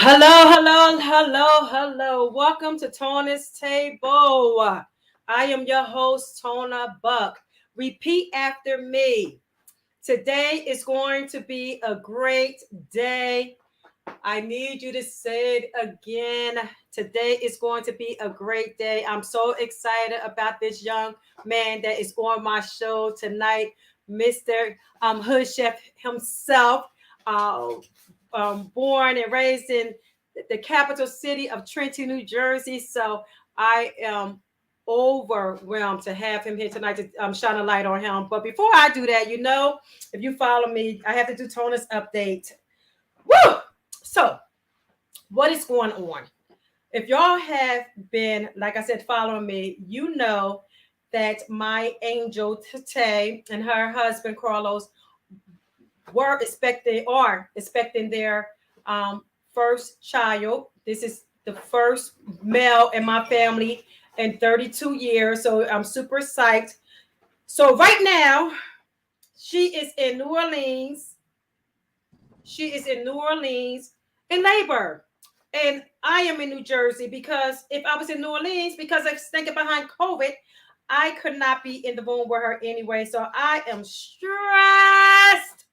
Hello. Welcome to Tona's Table. I am your host, Tona Buck. Repeat after me. Today is going to be a great day. I need you to say it again. Today is going to be a great day. I'm so excited about this young man that is on my show tonight, Mr. Hood Chef himself. Uh, Born and raised in the capital city of Trenton, New Jersey. So I am overwhelmed to have him here tonight to shine a light on him. But before I do that, if you follow me, I have to do Tona's update. Woo! So, what is going on? If y'all have been, like I said, following me, you know that my angel Tate and her husband Carlos are expecting their um, first child. This is the first male in my family in 32 years. So I'm super psyched. So right now, she is in New Orleans. She is in New Orleans in labor. And I am in New Jersey because if I was in New Orleans, because I was thinking behind COVID, I could not be in the room with her anyway. So I am stressed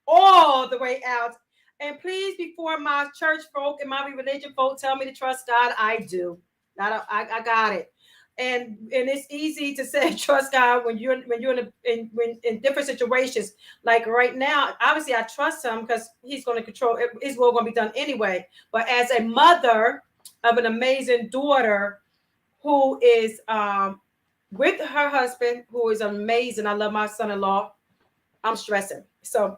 all the way out. And please, before my church folk and my religion folk tell me to trust God, I do. I got it. And it's easy to say trust God when you're in different situations. Like right now, obviously I trust Him because He's going to control. His will going to be done anyway. But as a mother of an amazing daughter who is with her husband, who is amazing. I love my son-in-law. I'm stressing. So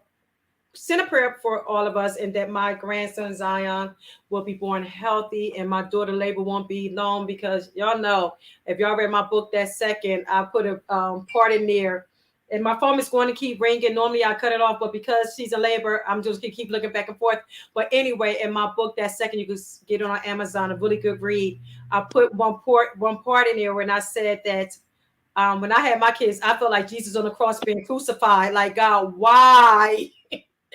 send a prayer for all of us and that my grandson Zion will be born healthy and my daughter labor won't be long because y'all know if y'all read my book that second I put a part in there and my phone is going to keep ringing. Normally I cut it off, but because she's in labor I'm just gonna keep looking back and forth. But anyway, in my book that second, you can get it on Amazon, a really good read. I put one part in there when I said that when I had my kids I felt like Jesus on the cross being crucified. Like, God, why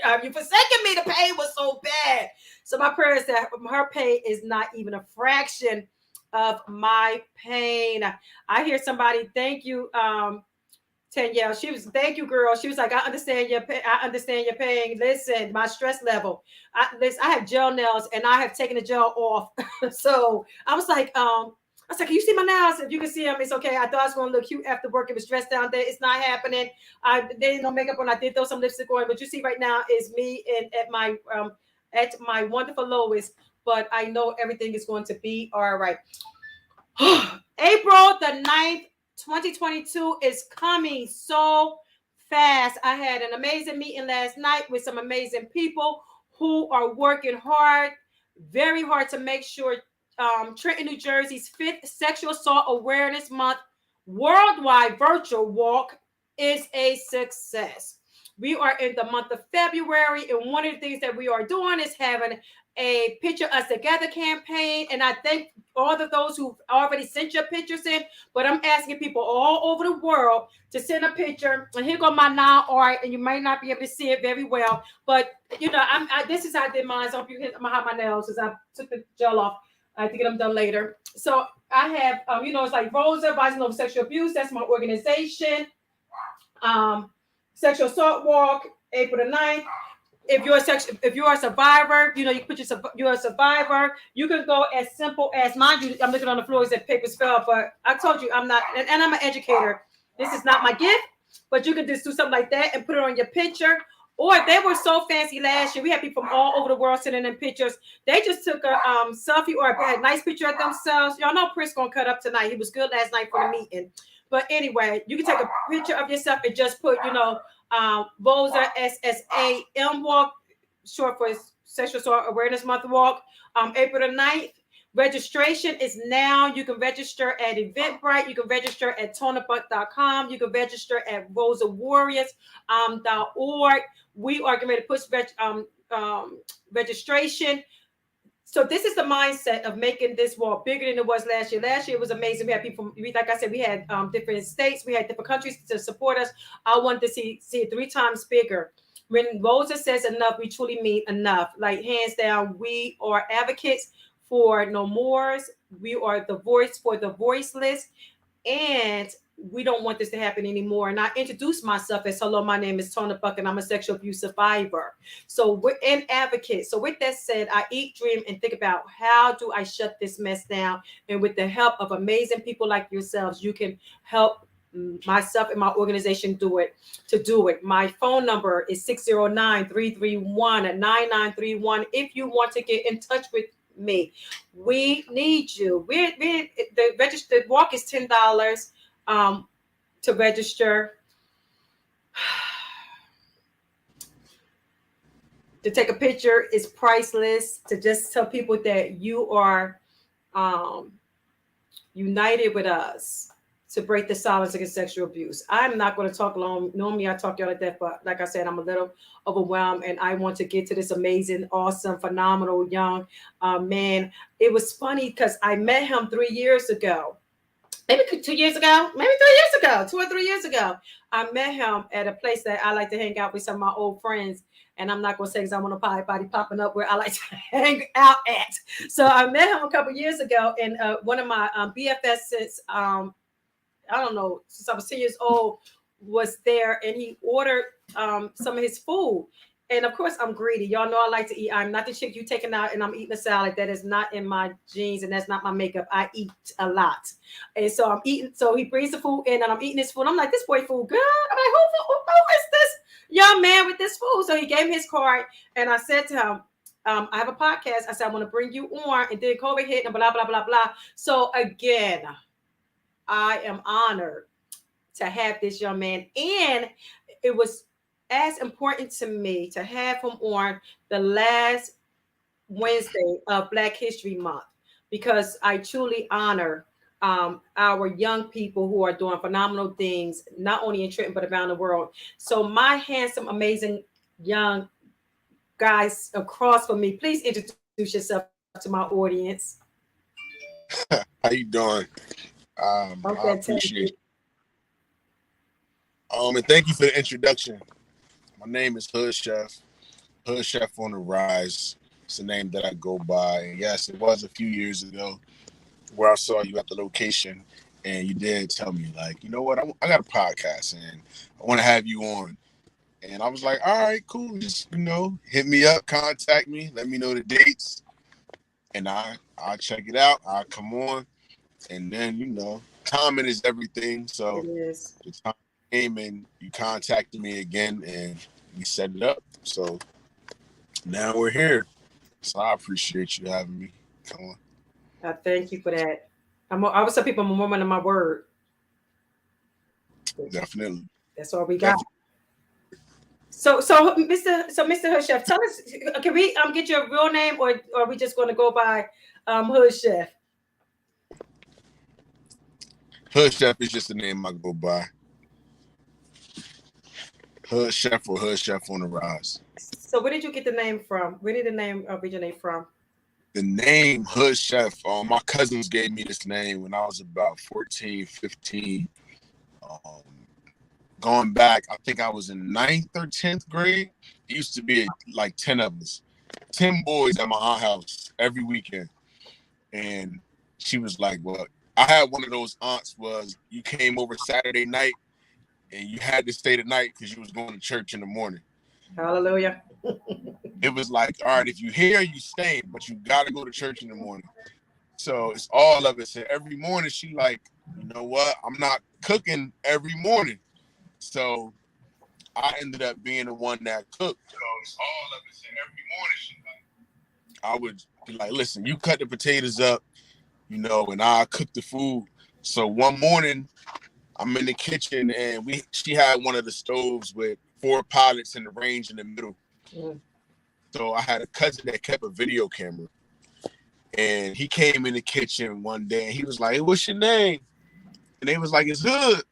have you forsaken me? The pain was so bad. So my prayer is that her pain is not even a fraction of my pain. I hear somebody, thank you, Danielle. She was, thank you, girl. She was like, I understand your pain. I understand your pain. Listen, my stress level. I have gel nails and I have taken the gel off. So I was like, I said, can you see my nails? If you can see them, it's okay. I thought I was going to look cute after work. It was stressed down there. It's not happening. I did no makeup on. I did throw some lipstick on. But you see right now is me at my wonderful lowest. But I know everything is going to be all right. April the 9th, 2022 is coming so fast. I had an amazing meeting last night with some amazing people who are working hard, very hard to make sure Trenton, New Jersey's 5th Sexual Assault Awareness Month worldwide virtual walk is a success. We are in the month of February, and one of the things that we are doing is having a Picture Us Together campaign. And I thank all of those who've already sent your pictures in, but I'm asking people all over the world to send a picture. And here go my non-art, and you might not be able to see it very well, but this is how I did mine. So I hope you hit my nails as I took the gel off. I have to get them done later. So I have, it's like Rosa, Advising Over Sexual Abuse. That's my organization. Sexual Assault Walk, April the 9th. If you're a survivor, you put you're a survivor. You can go as simple as, mind you, I'm looking on the floor as if papers fell, but I told you I'm not, and I'm an educator. This is not my gift, but you can just do something like that and put it on your picture. Or they were so fancy last year. We had people from all over the world sending in pictures. They just took a selfie or a nice picture of themselves. Y'all know Chris gonna cut up tonight. He was good last night for the meeting. But anyway, you can take a picture of yourself and just put, Boza SSAM walk, short for Sexual Assault Awareness Month walk, April the 9th. Registration is now. You can register at Eventbrite. You can register at tonabuck.com. You can register at rosawarriors.org. We are going to push registration. So this is the mindset of making this walk bigger than it was last year. Last year it was amazing. We had people, like I said, we had different states. We had different countries to support us. I wanted to see it 3 times bigger. when Rosa says enough, we truly mean enough. Like hands down, we are advocates for no mores. We are the voice for the voiceless, and we don't want this to happen anymore. And I introduced myself as hello, my name is Tona Buck, and I'm a sexual abuse survivor. So we're an advocate. So with that said, I eat, dream, and think about how do I shut this mess down. And with the help of amazing people like yourselves, you can help myself and my organization do it. My phone number is 609-331-9931. If you want to get in touch with me, we need you. The registered walk is $10 to register. To take a picture is priceless. To just tell people that you are united with us to break the silence against sexual abuse. I'm not going to talk long. Normally I talk y'all to death, but like I said, I'm a little overwhelmed, and I want to get to this amazing, awesome, phenomenal young man. It was funny because I met him 3 years ago. Maybe 2 years ago, maybe 3 years ago, 2 or 3 years ago. I met him at a place that I like to hang out with some of my old friends. And I'm not going to say because I want a body popping up where I like to hang out at. So I met him a couple years ago, and one of my BFS since, I don't know, since I was 10 years old, was there, and he ordered some of his food. And of course, I'm greedy. Y'all know I like to eat. I'm not the chick you taking out and I'm eating a salad. That is not in my genes, and that's not my makeup. I eat a lot. And so I'm eating. So he brings the food in, and I'm eating his food. I'm like, this boy food good. I'm like, who is this young man with this food? So he gave me his card, and I said to him, I have a podcast. I said, I want to bring you on. And then COVID hit and blah, blah, blah, blah. So again, I am honored to have this young man. And it was as important to me to have him on the last Wednesday of Black History Month, because I truly honor our young people who are doing phenomenal things, not only in Trenton, but around the world. So my handsome, amazing young guys across from me, please introduce yourself to my audience. How you doing? I appreciate it. And thank you for the introduction. My name is HOODCHEF. HOODCHEF on the Rise. It's the name that I go by. And yes, it was a few years ago where I saw you at the location, and you did tell me, like, you know what, I got a podcast and I want to have you on. And I was like, all right, cool. Just, hit me up, contact me, let me know the dates, and I'll check it out. I'll come on. And then, timing is everything. So it is. The time came and you contacted me again, and we set it up. So now we're here. So I appreciate you having me. Come on. I thank you for that. I would tell people I'm a woman of my word. Definitely. That's all we got. Definitely. So Mr. HOODCHEF, tell us, can we get your real name, or are we just going to go by HOODCHEF? HOODCHEF is just the name I go by. HOODCHEF or HOODCHEF on the Rise. So where did you get the name from? Where did the name originate from? The name HOODCHEF, my cousins gave me this name when I was about 14, 15. Going back, I think I was in 9th or 10th grade. It used to be like 10 of us, 10 boys at my aunt's house every weekend. And she was like, well, I had one of those aunts was you came over Saturday night and you had to stay the night because you was going to church in the morning. Hallelujah. It was like, all right, if you here, you staying, but you got to go to church in the morning. So it's all of us. And every morning she like, you know what? I'm not cooking every morning. So I ended up being the one that cooked. So it's all of us. And every morning she like, I would be like, listen, you cut the potatoes up, and I cook the food. So one morning I'm in the kitchen and she had one of the stoves with 4 pilots in the range in the middle. Mm. So I had a cousin that kept a video camera, and he came in the kitchen one day and he was like, hey, what's your name? And they was like, it's Hood.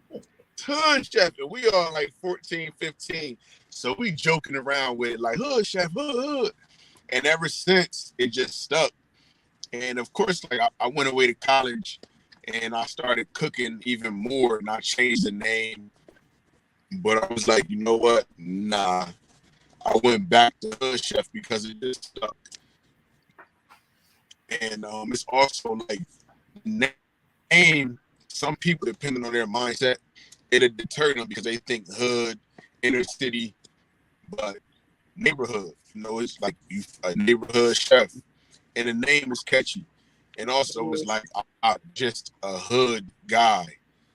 It's HOODCHEF. And we are like 14, 15. So we joking around with like HOODCHEF, Hood. And ever since it just stuck. And of course, like I went away to college and I started cooking even more, and I changed the name. But I was like, you know what? Nah, I went back to Hood Chef because it just stuck. And it's also like name. Some people, depending on their mindset, it'll deter them because they think hood, inner city, but neighborhood. You know, it's like you a neighborhood chef, and the name is catchy. And also, it's like I'm just a hood guy.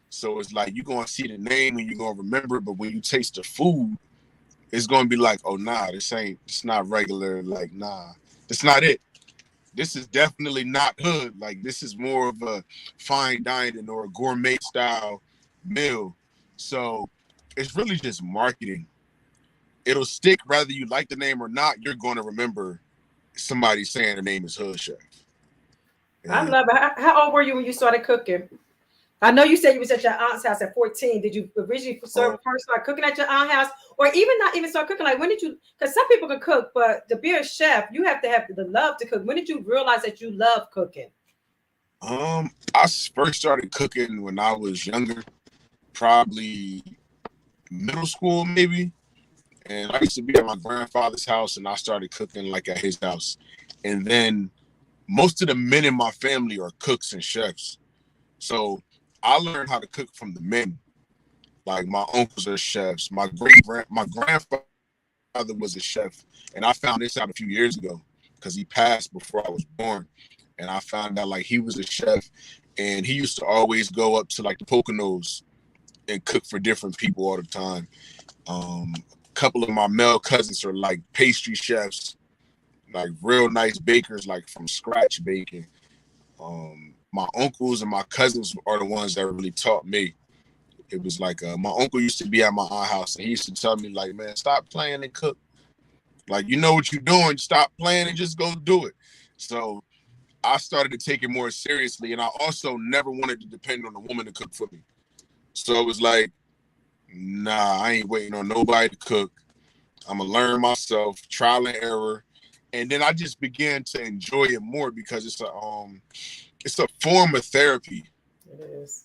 So it's like you're gonna see the name and you're gonna remember it, but when you taste the food, it's gonna be like, oh nah, it's not regular, like nah, that's not it. This is definitely not hood. Like this is more of a fine dining or a gourmet style meal. So it's really just marketing. It'll stick whether you like the name or not. You're going to remember somebody saying the name is Hood Chef. I And, love it. How old were you when you started cooking? I know you said you was at your aunt's house at 14. Did you originally first start cooking at your aunt's house, or even not even start cooking? Like when did you? Because some people can cook, but to be a chef, you have to have the love to cook. When did you realize that you love cooking? I first started cooking when I was younger, probably middle school maybe. And I used to be at my grandfather's house, and I started cooking like at his house. And then most of the men in my family are cooks and chefs. So I learned how to cook from the men. Like my uncles are chefs. My grandfather was a chef, and I found this out a few years ago because he passed before I was born. And I found out like he was a chef, and he used to always go up to like the Poconos and cook for different people all the time. A couple of my male cousins are like pastry chefs, like real nice bakers, like from scratch baking. My uncles and my cousins are the ones that really taught me. It was like my uncle used to be at my aunt's house, and he used to tell me like, man, stop playing and cook. Like, you know what you're doing, stop playing and just go do it. So I started to take it more seriously, and I also never wanted to depend on a woman to cook for me. So it was like, nah, I ain't waiting on nobody to cook. I'm gonna learn myself, trial and error, and then I just began to enjoy it more because it's a form of therapy. It is.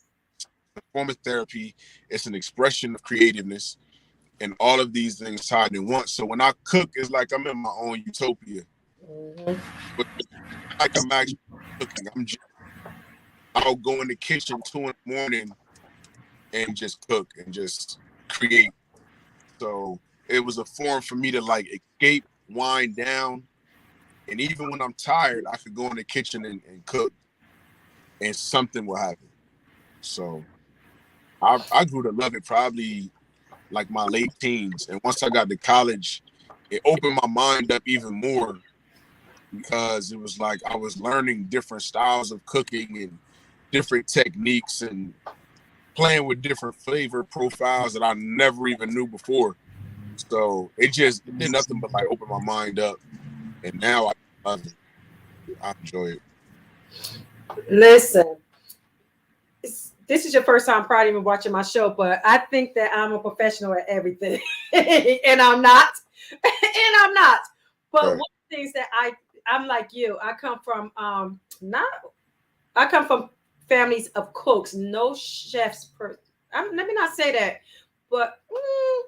A form of therapy. It's an expression of creativeness, and all of these things tied in once. So when I cook, it's like I'm in my own utopia. Mm-hmm. But it's like I'm actually cooking. I'll go in the kitchen 2 in the morning and just cook and just create. So it was a form for me to like escape, wind down, and even when I'm tired, I could go in the kitchen and cook, and something will happen. So I grew to love it probably like my late teens, and once I got to college, it opened my mind up even more because it was like I was learning different styles of cooking and different techniques and playing with different flavor profiles that I never even knew before. So it did nothing but like open my mind up, and now I love it. I enjoy it. Listen, this is your first time probably even watching my show, but I think that I'm a professional at everything, and I'm not, and I'm not. But Right. one of the things that I'm like you. I come from not. I come from families of cooks, no chefs. Let me not say that, but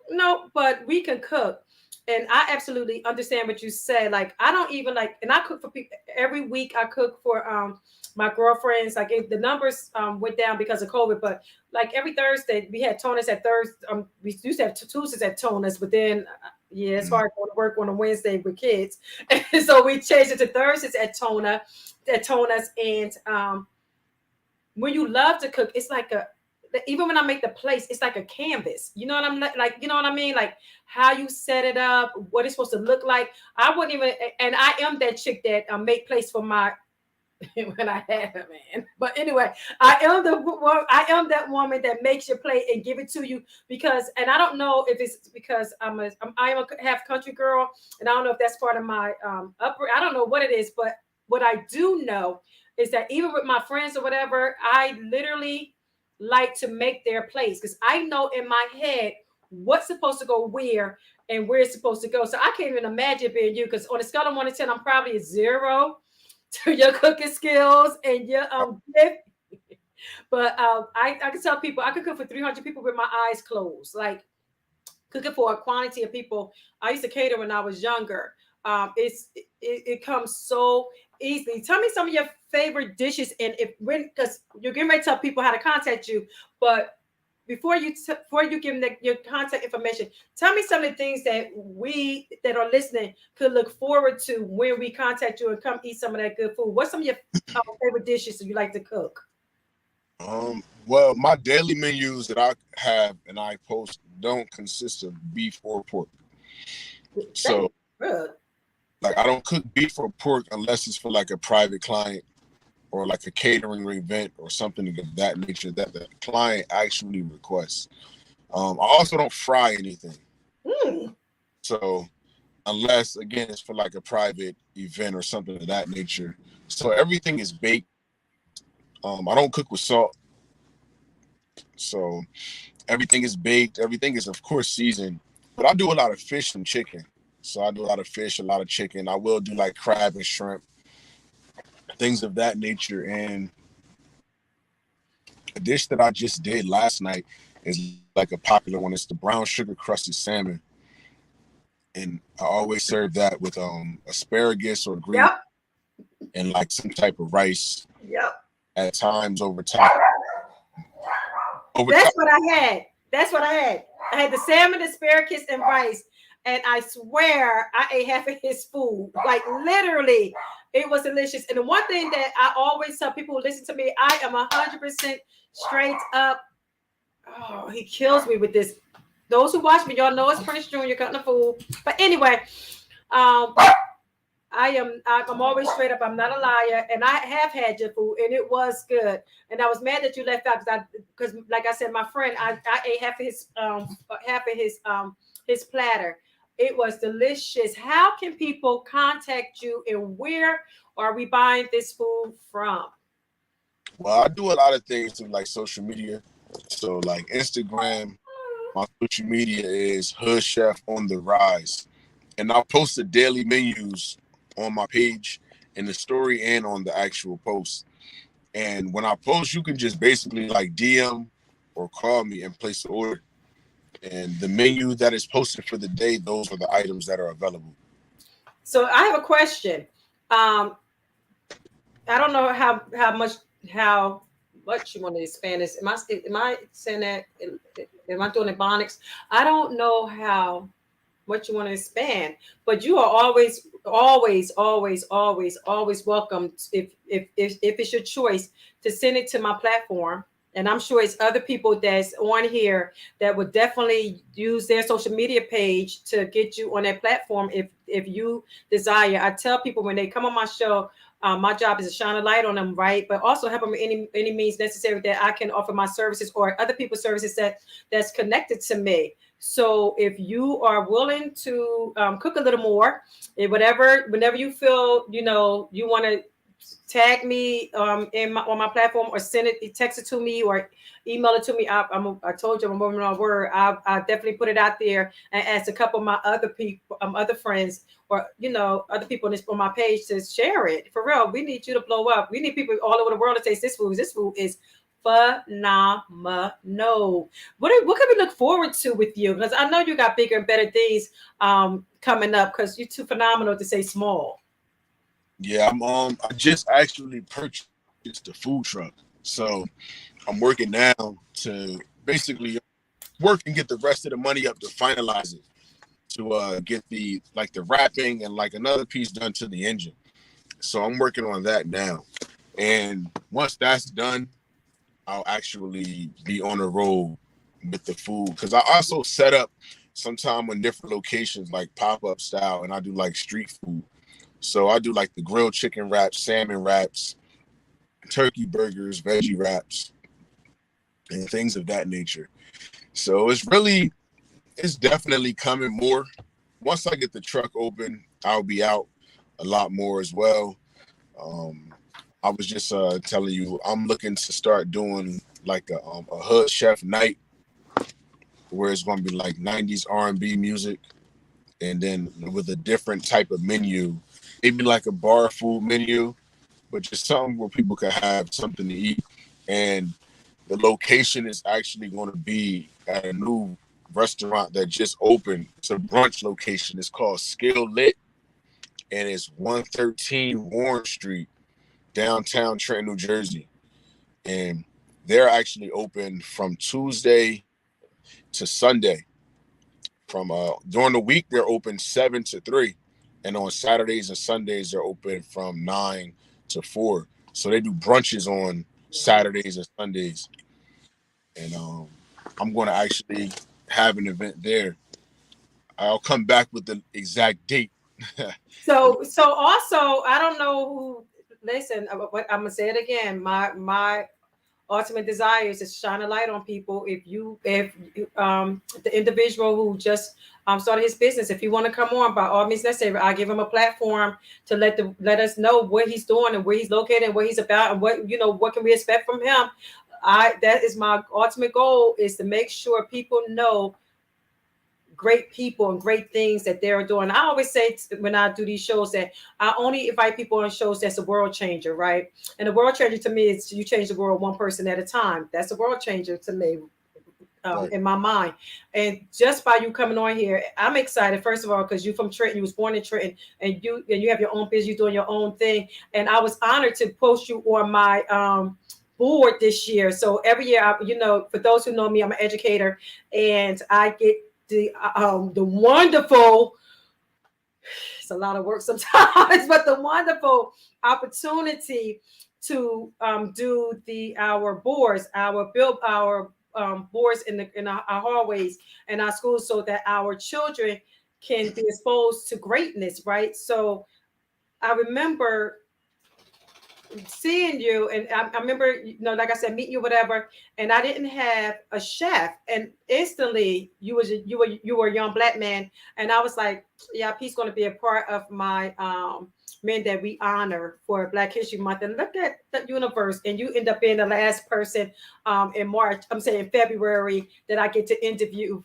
no, but we can cook. And I absolutely understand what you say. Like I don't even like, and I cook for people every week. I cook for my girlfriends. Like the numbers went down because of COVID, but like every Thursday we had Tona's at Thursday. We used to have Tuesdays at Tona's, but then yeah, it's hard going to work on a Wednesday with kids, and so we changed it to Thursdays at Tona's, and when you love to cook, it's like even when I make the place, it's like a canvas. You know what I'm like? You know what I mean? Like how you set it up, what it's supposed to look like. I wouldn't even, and I am that chick that make place for my when I had a man. But anyway, I am that woman that makes your plate and give it to you because, and I don't know if it's because I am a half country girl, and I don't know if that's part of my upper. I don't know what it is, but what I do know is that even with my friends or whatever, I literally like to make their place because I know in my head what's supposed to go where and where it's supposed to go. So I can't even imagine being you because on a scale of 1 to 10, I'm probably a 0 to your cooking skills and your gift. But I can tell people I could cook for 300 people with my eyes closed. Like cooking for a quantity of people. I used to cater when I was younger. It comes so easily. Tell me some of your favorite dishes, and if when because you're getting ready to tell people how to contact you, but before you give them your contact information, tell me some of the things that we that are listening could look forward to when we contact you and come eat some of that good food. What's some of your favorite dishes that you like to cook? Well, my daily menus that I have and I post don't consist of beef or pork. Dang, So, good. like, I don't cook beef or pork unless it's for like a private client or like a catering event or something of that nature that the client actually requests. I also don't fry anything. Mm. So, unless again it's for like a private event or something of that nature. So everything is baked. I don't cook with salt. So everything is baked. Everything is, of course, seasoned. But I do a lot of fish and chicken. So I do a lot of fish, a lot of chicken. I will do like crab and shrimp, things of that nature. And a dish that I just did last night is like a popular one. It's the brown sugar crusted salmon. And I always serve that with asparagus or green Yep. and like some type of rice Yep. at times over time. Over time. That's what I had. That's what I had. I had the salmon, asparagus, and rice. And I swear I ate half of his food. Like literally, it was delicious. And the one thing that I always tell people who listen to me, I am 100% straight up. Oh, he kills me with this. Those who watch me, y'all know it's Prince Jr. cutting the food. But anyway, um, I'm always straight up. I'm not a liar, and I have had your food, and it was good. And I was mad that you left out because like I said, my friend, I ate half of his platter. It was delicious. How can people contact you, and where are we buying this food from? Well, I do a lot of things through like social media. So like Instagram, my social media is Hood Chef on the Rise. And I'll post the daily menus on my page in the story and on the actual post. And when I post, you can just basically like DM or call me and place the order. And the menu that is posted for the day, those are the items that are available. So I have a question. Um, I don't know how much you want to expand this. Am I saying that? Am I doing ebonics? I don't know how what you want to expand, but you are always welcome if it's your choice to send it to my platform. And I'm sure it's other people that's on here that would definitely use their social media page to get you on that platform if you desire. I tell people when they come on my show, my job is to shine a light on them, right? But also help them in any means necessary that I can offer my services or other people's services that's connected to me. So if you are willing to cook a little more, whenever you feel you want to tag me on my platform or send it, text it to me or email it to me. I told you I'm a woman on word. I definitely put it out there and ask a couple of my other people, other friends, or other people on my page to share it. For real, we need you to blow up. We need people all over the world to taste this food. This food is phenomenal. What can we look forward to with you? Because I know you got bigger and better things coming up. Because you're too phenomenal to say small. Yeah, I just actually purchased the food truck. So I'm working now to basically work and get the rest of the money up to finalize it, to get the wrapping and like another piece done to the engine. So I'm working on that now. And once that's done, I'll actually be on the road with the food. Because I also set up sometime in different locations, like pop-up style, and I do like street food. So I do like the grilled chicken wraps, salmon wraps, turkey burgers, veggie wraps, and things of that nature. So it's definitely coming more. Once I get the truck open, I'll be out a lot more as well. Um, I was just telling you, I'm looking to start doing like a hood chef night where it's going to be like 90s R&B music, and then with a different type of menu, maybe like a bar food menu, but just something where people can have something to eat. And the location is actually going to be at a new restaurant that just opened. It's a brunch location. It's called Skill Lit, and it's 113 Warren Street, downtown Trenton, New Jersey. And they're actually open from Tuesday to Sunday. From during the week, they're open 7 to 3, and on Saturdays and Sundays they're open from 9 to 4. So they do brunches on Saturdays and Sundays, and I'm going to actually have an event there. I'll come back with the exact date. So also, I don't know who. Listen, I'm gonna say it again. My ultimate desire is to shine a light on people. If the individual who just started his business, if you want to come on, by all means necessary, I give him a platform to let us know what he's doing and where he's located and what he's about and what can we expect from him. That is my ultimate goal, is to make sure people know great people and great things that they're doing. I always say when I do these shows that I only invite people on shows that's a world changer, right? And the world changer to me is you change the world one person at a time. That's a world changer to me, right, in my mind. And just by you coming on here, I'm excited, first of all, because you're from Trenton, you was born in Trenton, and you have your own business, you're doing your own thing. And I was honored to post you on my board this year. So every year, for those who know me, I'm an educator, and I get the wonderful, it's a lot of work sometimes, but the wonderful opportunity to do our boards, our boards in our hallways and our schools, so that our children can be exposed to greatness, right? So I remember seeing you, and I remember, like I said, meeting you, whatever, and I didn't have a chef, and instantly you were a young Black man, and I was like, yeah, he's going to be a part of my men that we honor for Black History Month. And look at the universe, and you end up being the last person in March, I'm saying February, that I get to interview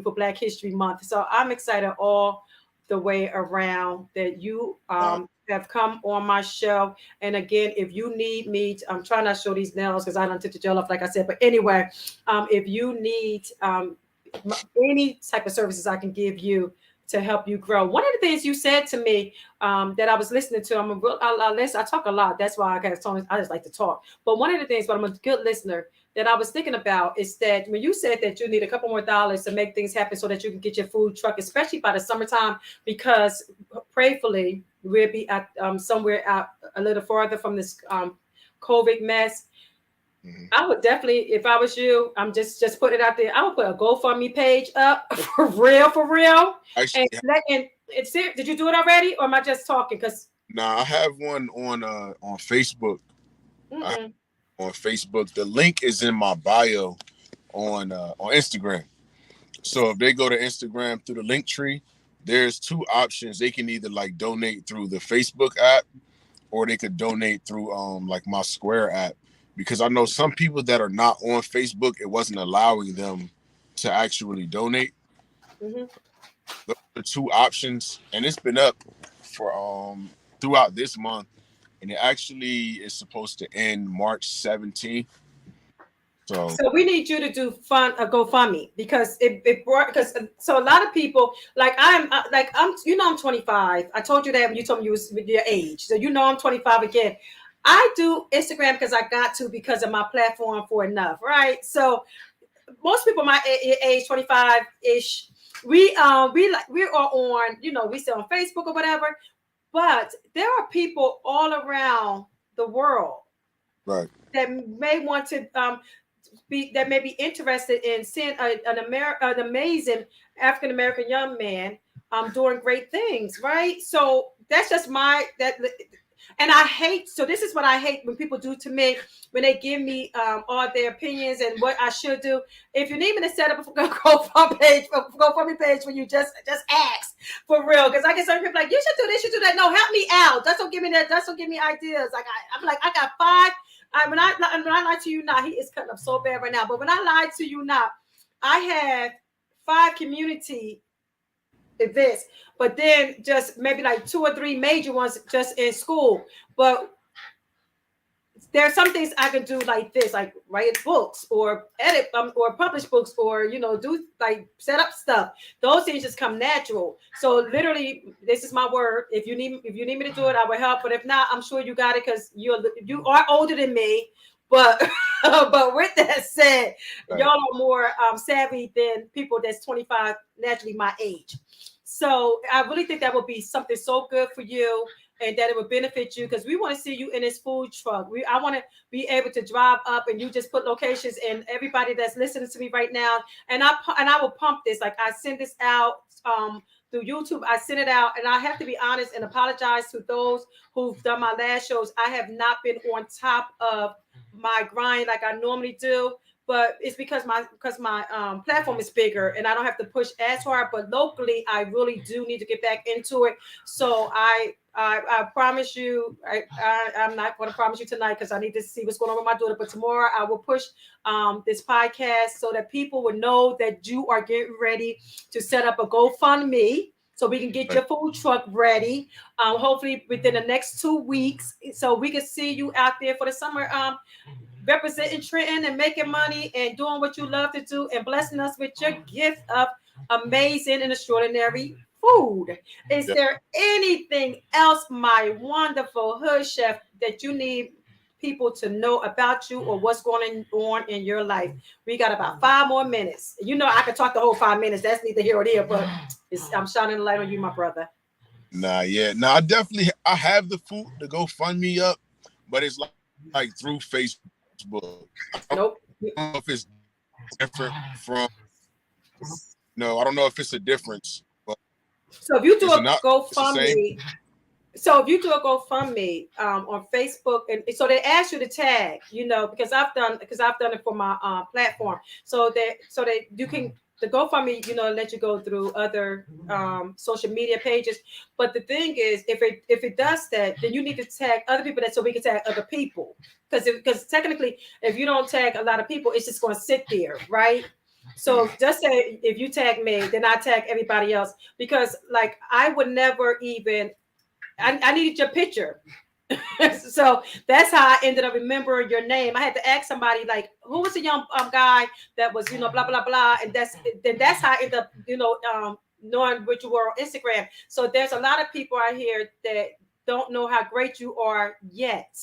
for Black History Month. So I'm excited all the way around that you have come on my show. And again, if you need me, I'm trying not to show these nails because I don't took the gel off, like I said. But anyway, if you need any type of services I can give you to help you grow. One of the things you said to me that I was listening to, I talk a lot. That's why I just like to talk. But one of the things, but I'm a good listener, that I was thinking about is that when you said that you need a couple more dollars to make things happen so that you can get your food truck, especially by the summertime, because prayerfully we'll be at somewhere out a little farther from this COVID mess. Mm-hmm. I would definitely, if I was you, I'm just put it out there. I would put a GoFundMe page up for real. Actually, and did you do it already, or am I just talking? Because I have one on Facebook. On Facebook, the link is in my bio on Instagram. So if they go to Instagram through the link tree, there's two options. They can either like donate through the Facebook app, or they could donate through like my Square app, because I know some people that are not on Facebook, it wasn't allowing them to actually donate. Mm-hmm. Those are the two options, and it's been up for throughout this month. And it actually is supposed to end March 17th. So we need you to do a GoFundMe, because so a lot of people, like I'm 25. I told you that when you told me you was with your age. So I'm 25 again. I do Instagram because of my platform for enough, right? So most people my age, 25-ish, we are on, we still on Facebook or whatever. But there are people all around the world, right, that may want to that may be interested in seeing an amazing African American young man doing great things, right? So that's just and I hate. So this is what I hate when people do to me, when they give me all their opinions and what I should do. If you need me to set up a GoFundMe page when you just ask for real, because I get some people like, you should do this, you should do that. No, help me out. Just don't give me that. Just don't give me ideas. Like I'm like, I got 5. When I lie to you now, he is cutting up so bad right now. But when I lie to you now, I have 5 community events, but then just maybe like 2 or 3 major ones just in school. But there are some things I can do like this, like write books or edit or publish books or do like set up stuff. Those things just come natural. So literally, this is my word. If you need me to do it, I will help. But if not, I'm sure you got it because you are older than me. But but with that said, y'all are more savvy than people that's 25, naturally my age. So I really think that would be something so good for you and that it would benefit you because we want to see you in this food truck. I want to be able to drive up and you just put locations and everybody that's listening to me right now. And I will pump this. Like I send this out through YouTube. I send it out and I have to be honest and apologize to those who've done my last shows. I have not been on top of my grind like I normally do. But it's because my platform is bigger and I don't have to push as hard. But locally, I really do need to get back into it. So I promise you, I'm not going to promise you tonight because I need to see what's going on with my daughter. But tomorrow I will push this podcast so that people will know that you are getting ready to set up a GoFundMe so we can get your food truck ready. Hopefully within the next 2 weeks, so we can see you out there for the summer. Representing Trenton and making money and doing what you love to do and blessing us with your gift of amazing and extraordinary food. Is there anything else, my wonderful hood chef, that you need people to know about you or what's going on in your life? We got about 5 more minutes. I could talk the whole 5 minutes. That's neither here or there, but I'm shining the light on you, my brother. I definitely have the food to go fund me up, but it's like through Facebook. Nope. I don't know if it's different from. No, I don't know if it's a difference. But so if you do a GoFundMe, on Facebook, and so they ask you to tag, because I've done it for my platform. So that you can. The GoFundMe, let you go through other social media pages. But the thing is, if it does that, then you need to tag other people so we can tag other people. Because technically, if you don't tag a lot of people, it's just going to sit there, right? So just say if you tag me, then I tag everybody else. Because like I would never even. I needed your picture. So that's how I ended up remembering your name. I had to ask somebody like, who was the young guy that was, blah, blah, blah. And that's how I ended up, knowing what you were on Instagram. So there's a lot of people out here that don't know how great you are yet.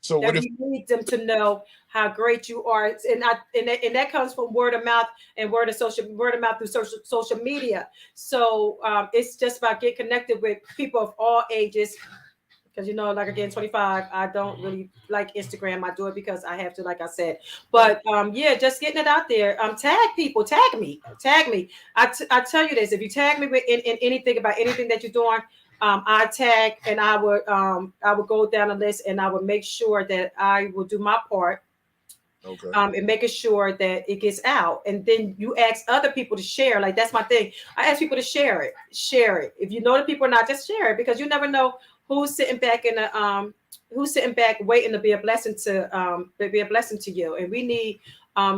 So what if we need them to know how great you are? And that comes from word of mouth and word of mouth through social media. So it's just about getting connected with people of all ages. Because like again, 25, I don't really like Instagram. I do it because I have to, like I said. But just getting it out there. Tag people, tag me. I tell you this: if you tag me in anything about anything that you're doing, I tag and I would go down the list and I would make sure that I will do my part. Okay. And making sure that it gets out, and then you ask other people to share. Like that's my thing. I ask people to share it. If you know the people or not, just share it because you never know who's sitting back waiting to be a blessing to you. And we need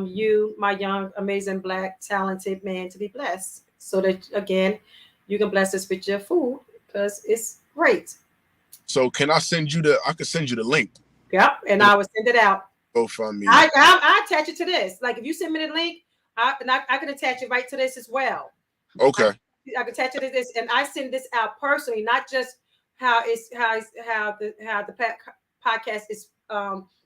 you, my young, amazing, Black, talented man, to be blessed, so that again you can bless us with your food because it's great. So can I send you I could send you the link. Yep, and I will send it out. GoFundMe. I attach it to this. Like if you send me the link, I can attach it right to this as well. Okay. I can attach it to this, and I send this out personally, not just how the podcast is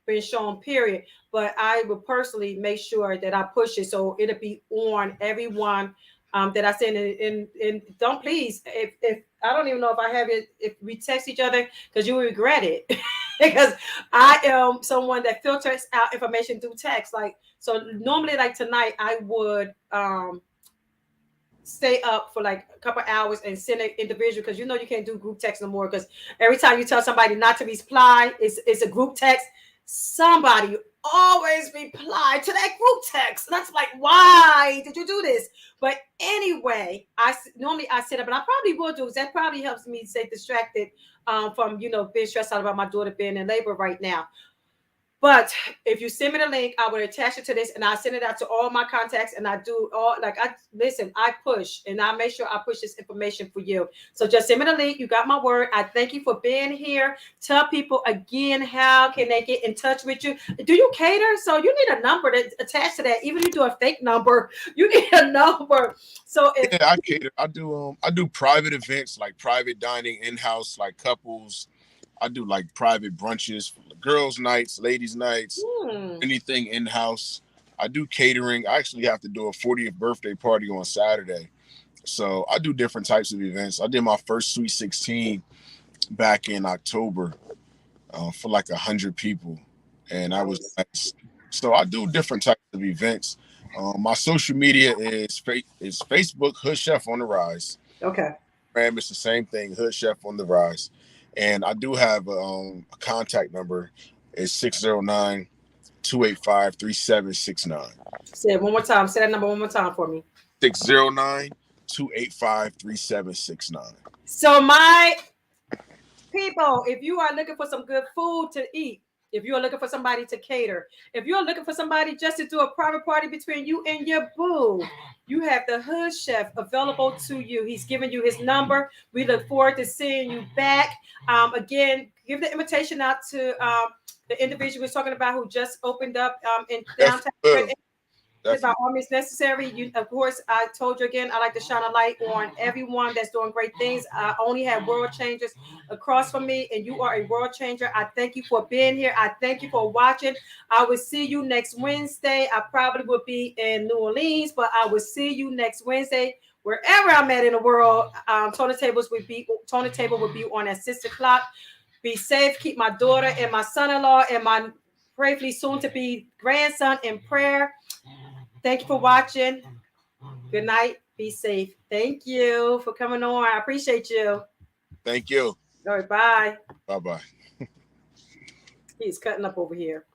been shown, period. But I will personally make sure that I push it so it'll be on everyone that I send in. And don't please, if I don't even know if I have it, if we text each other, because you will regret it. Because I am someone that filters out information through text. Like, so normally like tonight I would stay up for like a couple hours and send an individual, because you can't do group text no more, because every time you tell somebody not to reply, it's a group text. Somebody always reply to that group text. That's like, why did you do this? But anyway, I normally sit up, and I probably will do, because that probably helps me stay distracted from being stressed out about my daughter being in labor right now. But if you send me the link, I will attach it to this and I send it out to all my contacts. And I do all like I push and I make sure I push this information for you. So just send me the link. You got my word. I thank you for being here. Tell people again how can they get in touch with you. Do you cater? So you need a number to attach to that. Even if you do a fake number, you need a number. So if Yeah, I cater. I do private events, like private dining, in-house, like couples. I do like private brunches, girls' nights, ladies' nights, anything in-house. I do catering. I actually have to do a 40th birthday party on Saturday. So I do different types of events. I did my first Sweet 16 back in October for like 100 people. And I was nice. So I do different types of events. My social media is Facebook, Hood Chef on the Rise. okay. It's the same thing, Hood Chef on the Rise. And I do have a contact number. It's 609-285-3769. Say it one more time. Say that number one more time for me. 609-285-3769. So my people, if you are looking for some good food to eat, if you are looking for somebody to cater, if you're looking for somebody just to do a private party between you and your boo, you have the Hood Chef available to you. He's giving you his number. We look forward to seeing you back. Again, give the invitation out to the individual we're talking about who just opened up in downtown. By all means necessary. You, of course, I told you again, I like to shine a light on everyone that's doing great things. I only have world changers across from me, and you are a world changer. I thank you for being here. I thank you for watching. I will see you next Wednesday. I probably will be in New Orleans, but I will see you next Wednesday. Wherever I'm at in the world, Tona Table will be on at 6:00. Be safe. Keep my daughter and my son-in-law and my prayerfully soon-to-be grandson in prayer. Thank you for watching. Good night. Be safe. Thank you for coming on. I appreciate you. Thank you. All right. Bye. Bye-bye. He's cutting up over here.